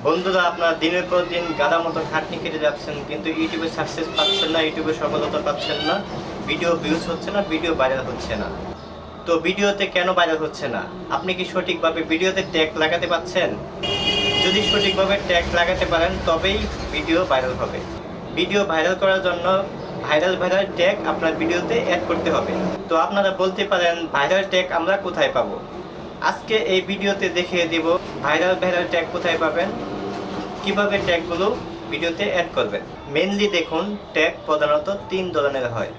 বন্ধুরা, আপনারা দিনের পর দিন গাধার মতো খাটনি কেটে যাচ্ছেন, কিন্তু ইউটিউবে সাকসেস পাচ্ছেন না, ইউটিউবে সফলতা পাচ্ছেন না, ভিডিও ভিউজ হচ্ছে না, ভিডিও ভাইরাল হচ্ছে না। তো ভিডিওতে কেন ভাইরাল হচ্ছে না? আপনি কি সঠিকভাবে ভিডিওতে ট্যাগ লাগাতে পারছেন? যদি সঠিকভাবে ট্যাগ লাগাতে পারেন তবেই ভিডিও ভাইরাল হবে। ভিডিও ভাইরাল করার জন্য ভাইরাল ভাইরাল ট্যাগ আপনার ভিডিওতে অ্যাড করতে হবে। তো আপনারা বলতে পারেন ভাইরাল ট্যাগ আমরা কোথায় পাবো? আজকে এই ভিডিওতে দেখিয়ে দিব ভাইরাল ভাইরাল ট্যাগ কোথায় পাবেন, কিভাবে ট্যাগগুলো ভিডিওতে অ্যাড করবেন। মেইনলি দেখুন, ট্যাগ প্রধানত 3 ধরনের হয়: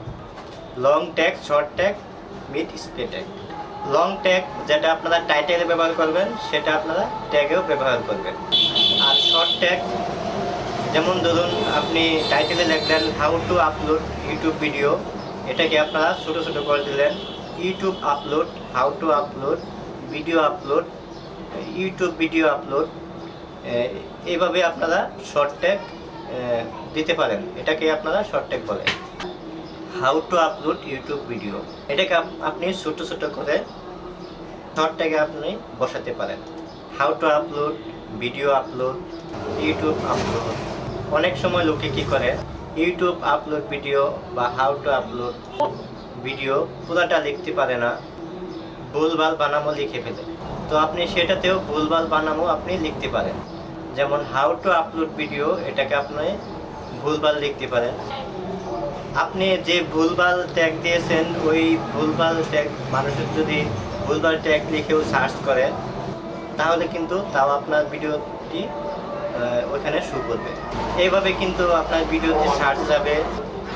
long tag, short tag, mid spray tag. Long tag যেটা আপনারা টাইটেলে ব্যবহার করবেন সেটা আপনারা ট্যাগেও ব্যবহার করবেন। আর শর্ট ট্যাগ, যেমন ধরুন আপনি টাইটেলে লিখলেন how to upload YouTube video, এটাকে আপনারা ছোটো ছোটো করে দিলেন YouTube upload, how to upload, video upload, YouTube video upload. এইভাবে আপনারা শর্ট ট্যাগ দিতে পারেন, এটাকে আপনারা শর্ট ট্যাগ বলেন। How to upload YouTube video, এটাকে আপনি ছোটো ছোটো করে শর্ট ট্যাগে আপনি বসাতে পারেন। How to upload video upload, YouTube upload. অনেক সময় লোকে কী করে, ইউটিউব আপলোড ভিডিও বা হাউ টু আপলোড ভিডিও পুরাটা লিখতে পারে না, ভুলভাল বানামও লিখে ফেলে। তো আপনি সেটাতেও ভুলভাল বানামও আপনি লিখতে পারেন। যেমন হাউ টু আপলোড ভিডিও, এটাকে আপনি ভুলভাল লিখতে পারেন। আপনি যে ভুলভাল ট্যাগ দিয়েছেন, ওই ভুলভাল ট্যাগ মানুষের যদি ভুলভাল ট্যাগ লিখেও সার্চ করে, তাহলে কিন্তু তাও আপনার ভিডিওটি ওখানে শো করবে। এইভাবে কিন্তু আপনার ভিডিওতে সার্চ যাবে,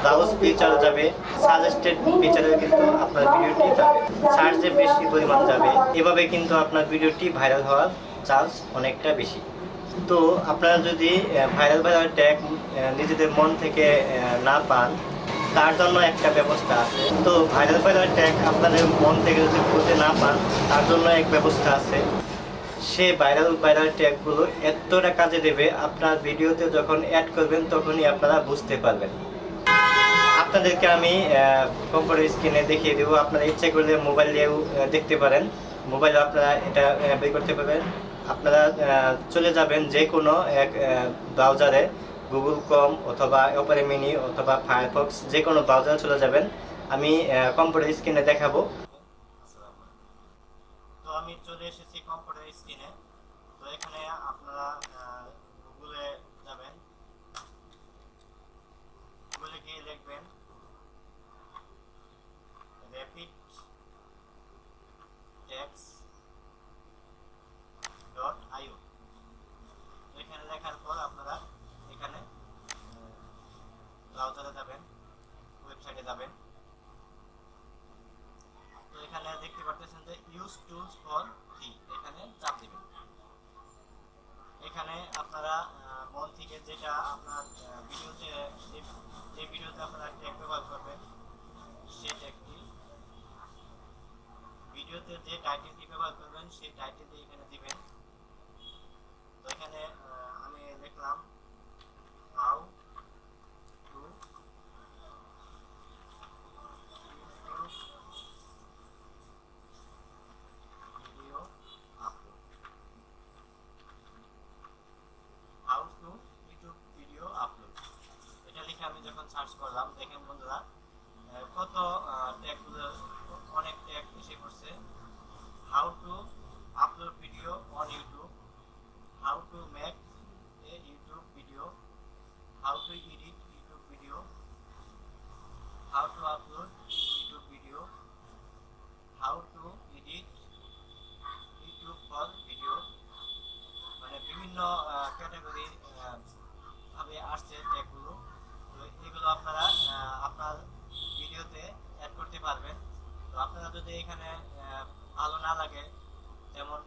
ব্রাউজ ফিচার যাবে, সাজেস্টেড ফিচারে কিন্তু আপনার ভিডিওটি যাবে, সার্চে বেশি পরিমাণ যাবে। এভাবে কিন্তু আপনার ভিডিওটি ভাইরাল হওয়ার চান্স অনেকটা বেশি। তো আপনারা যদি ভাইরাল ভাইরাল ট্যাগ নিজেদের মন থেকে না পান, তার জন্য একটা ব্যবস্থা আছে। তো ভাইরাল ভাইরাল ট্যাগ আপনাদের মন থেকে যদি খুঁজে না পান, তার জন্য এক ব্যবস্থা আছে। সে ভাইরাল ভাইরাল ট্যাগগুলো এতটা কাজে দেবে, আপনার ভিডিওতে যখন অ্যাড করবেন তখনই আপনারা বুঝতে পারবেন। আপনাদেরকে আমি কম্পিউটার স্ক্রিনে দেখিয়ে দেবো। আপনারা ইচ্ছে করলে মোবাইল দিয়েও দেখতে পারেন, মোবাইলে আপনারা এটা বের করতে পারবেন। আপনারা চলে যাবেন যে কোনো এক ব্রাউজারে, গুগল ক্রোম অথবা অপেরা মিনি অথবা ফায়ারফক্স, যে কোনো ব্রাউজারে চলে যাবেন। আমি কম্পিউটার স্ক্রিনে দেখাবো। তো আমি চলে এসেছি কম্পিউটার স্ক্রিনে। তো এখানে আপনারা গুগলে যাবেন, গুগলে গিয়ে লিখবেন র্যাপিড ট্যাগস .io। এখানে লেখার পর আপনারা এখানে ব্রাউজারে যাবেন, ওয়েবসাইটে যাবেন। তো এখানে দেখতে পাচ্ছেন যে ইউজ টুলস ফর ফ্রি, এখানে চাপ দিবেন। এখানে আপনারা মন থেকে যেটা আপনার ভিডিওতে, যে ভিডিওতে আপনারা ট্যাগ ব্যবহার করবেন সেই ট্যাগটি, ভিডিওতে যে টাইটেলটি ব্যবহার করবেন সেই টাইটেলটি এখানে দিবেন। তো এখানে আমি লিখলাম how to video upload, how to YouTube video upload. এটা লিখে আমি যখন সার্চ করলাম, দেখেন বন্ধুরা কত ট্যাগগুলো, অনেক ট্যাগ এসে পড়ছে। How to upload video on YouTube, how to make a YouTube video, how to edit YouTube video, how to upload YouTube video, how to edit YouTube for video। মানে বিভিন্ন ক্যাটাগরি ভাবে আসছে ট্যাগগুলো। তো এগুলো আপনারা আপনার ভিডিওতে অ্যাড করতে পারবেন। তো আপনারা যদি এখানে ভালো না লাগে, যেমন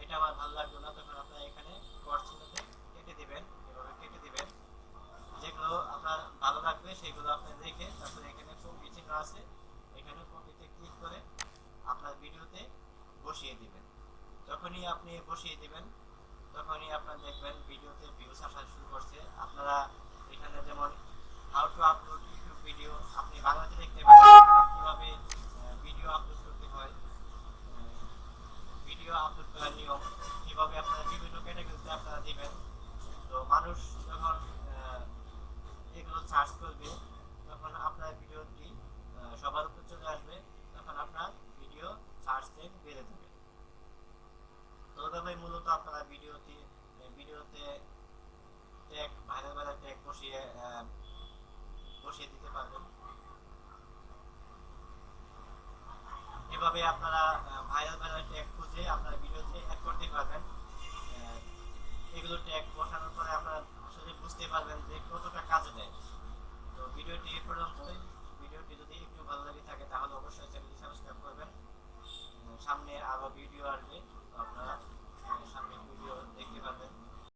এটা আমার ভালো লাগলো না, তখন আপনারা এখানে ক্রস চিহ্নতে কেটে দিবেন, এভাবে কেটে দিবেন। যেগুলো আপনার ভালো লাগবে সেগুলো আপনি রেখে তারপরে এখানে কপি চিহ্ন আছে, এখানে কপিতে ক্লিক করে আপনার ভিডিওতে বসিয়ে দিবেন। যখনই আপনি বসিয়ে দিবেন তখনই আপনার দেখবেন ভিডিওতে ভিউজ আসা শুরু করছে। আপনারা এখানে যেমন how to upload YouTube video, আপনি বাংলাতে দেখতে পারেন কীভাবে ভিডিও আপলোড করতে হয়, ভিডিও আপলোড করার নিয়ম, কীভাবে আপনারা বিভিন্ন ক্যাটাগরিতে আপনারা দিবেন। মানুষ যখন এগুলো সার্চ করবে তখন আপনার ভিডিওটি সবার উপর চলে আসবে, তখন আপনার ভিডিও সার্চ রেট বেড়ে যাবে। তো ওইভাবে মূলত আপনারা ভিডিওতে ট্যাগ ভাইরাল ট্যাগ বসিয়ে দিতে পারবেন। এভাবে আপনারা ভাইরাল ট্যাগ খুঁজে আপনার ভিডিওতে অ্যাড করতে পারবেন। এগুলো ট্যাগ বসানোর পরে আপনারা আসলে বুঝতে পারবেন যে কতটা কাজে দেয়। তো ভিডিওটি এই পর্যন্তই। ভিডিওটি যদি একটু ভালো লাগে থাকে তাহলে অবশ্যই চ্যানেলটি সাবস্ক্রাইব করবেন। সামনে আরো ভিডিও আসবে।